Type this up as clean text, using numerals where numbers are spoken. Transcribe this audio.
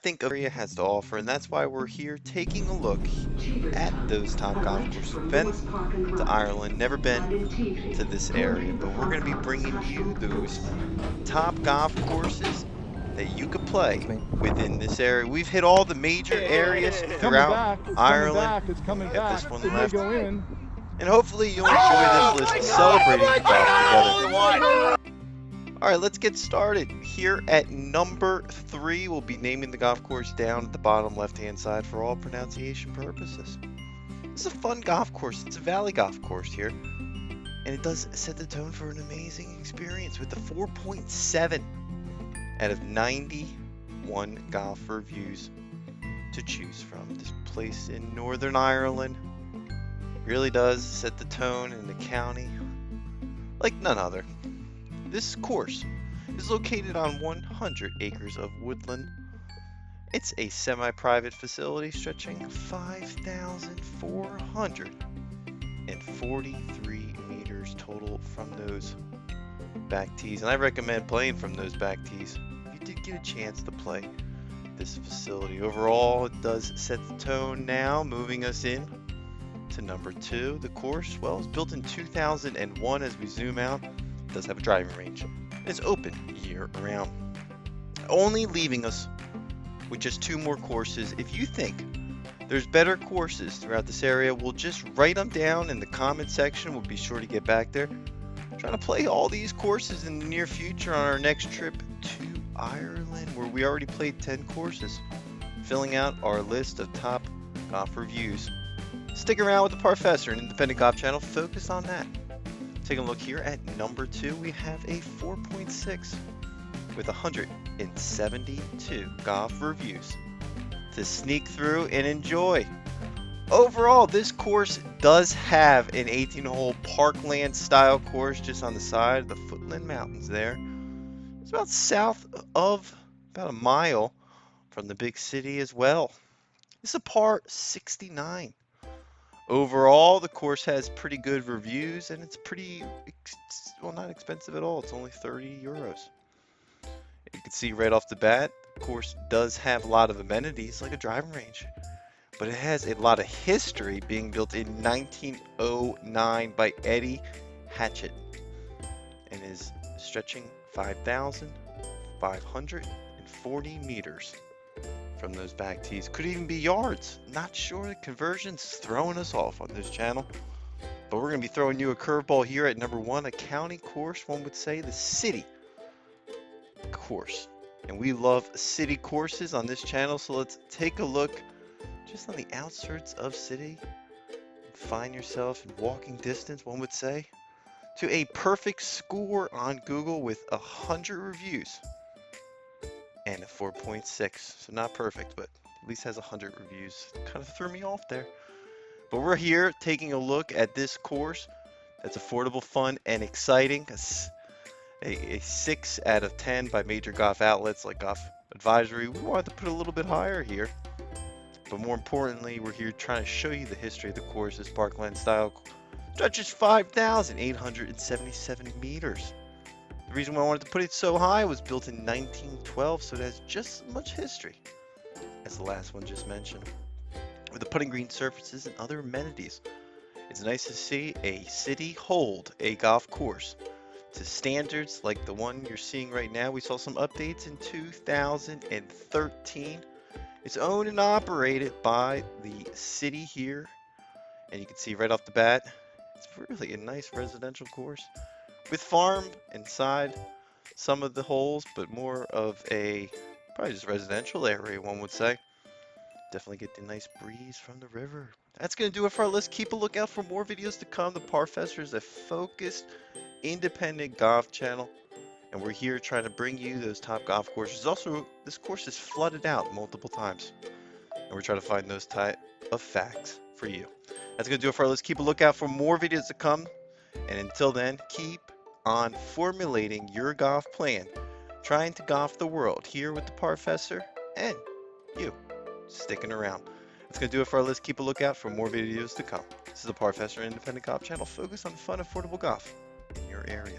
think area has to offer, and that's why we're here taking a look at those top golf courses. We've been to Ireland, never been to this area, but we're going to be bringing you those top golf courses that you could play within this area. We've hit all the major areas throughout Ireland. We have this one left. And hopefully you'll enjoy this list celebrating golf together. Alright, let's get started. Here at number 3, we'll be naming the golf course down at the bottom left-hand side for all pronunciation purposes. This is a fun golf course. It's a valley golf course here. And it does set the tone for an amazing experience with the 4.7 out of 91 golf reviews to choose from. This place in Northern Ireland really does set the tone in the county like none other. This course is located on 100 acres of woodland. It's a semi-private facility stretching 5,443 meters total from those back tees. And I recommend playing from those back tees if you did get a chance to play this facility. Overall, it does set the tone now, moving us in to number 2. The course, well, it's built in 2001. As we zoom out, it does have a driving range. It's open year-round, only leaving us with just 2 more courses. If you think there's better courses throughout this area, we'll just write them down in the comment section. We'll be sure to get back there. Trying to play all these courses in the near future on our next trip to Ireland, where we already played 10 courses, filling out our list of top golf reviews. Stick around with the Professor, an independent golf channel focused on that. Taking a look here at number 2, we have a 4.6 with 172 golf reviews to sneak through and enjoy. Overall, this course does have an 18-hole parkland style course just on the side of the Footland Mountains there. It's about south of about a mile from the big city as well. It's a par 69. Overall, the course has pretty good reviews, and it's pretty, well, not expensive at all. It's only 30 euros. You can see right off the bat, the course does have a lot of amenities like a driving range, but it has a lot of history, being built in 1909 by Eddie Hatchett and is stretching 5,540 meters from those back tees. Could even be yards. Not sure. The conversion's throwing us off on this channel, but we're going to be throwing you a curveball here at number 1, a county course, one would say the city course. And we love city courses on this channel, so let's take a look just on the outskirts of city. Find yourself in walking distance, one would say, to a perfect score on Google with 100 reviews and a 4.6. So not perfect, but at least has 100 reviews. Kind of threw me off there. But we're here taking a look at this course that's affordable, fun, and exciting. A 6 out of 10 by major golf outlets like Golf Advisory. We wanted to put a little bit higher here. But more importantly, we're here trying to show you the history of the course. This parkland style stretches 5,877 meters. The reason why I wanted to put it so high was built in 1912, so it has just as much history as the last one just mentioned. With the putting green surfaces and other amenities, it's nice to see a city hold a golf course to standards like the one you're seeing right now. We saw some updates in 2013. It's owned and operated by the city here, and you can see right off the bat, it's really a nice residential course with farm inside some of the holes, but more of a probably just residential area, one would say. Definitely get the nice breeze from the river. That's going to do it for our list. Keep a lookout for more videos to come. The Professor is a focused, independent golf channel, and we're here trying to bring you those top golf courses. Also, this course is flooded out multiple times, and we're trying to find those type of facts for you. That's going to do it for our list. Keep a lookout for more videos to come, and until then, keep on formulating your golf plan, trying to golf the world here with the Professor and you sticking around. That's going to do it for our list. Keep a lookout for more videos to come. This is the Professor Independent Golf Channel, focused on fun, affordable golf in your area.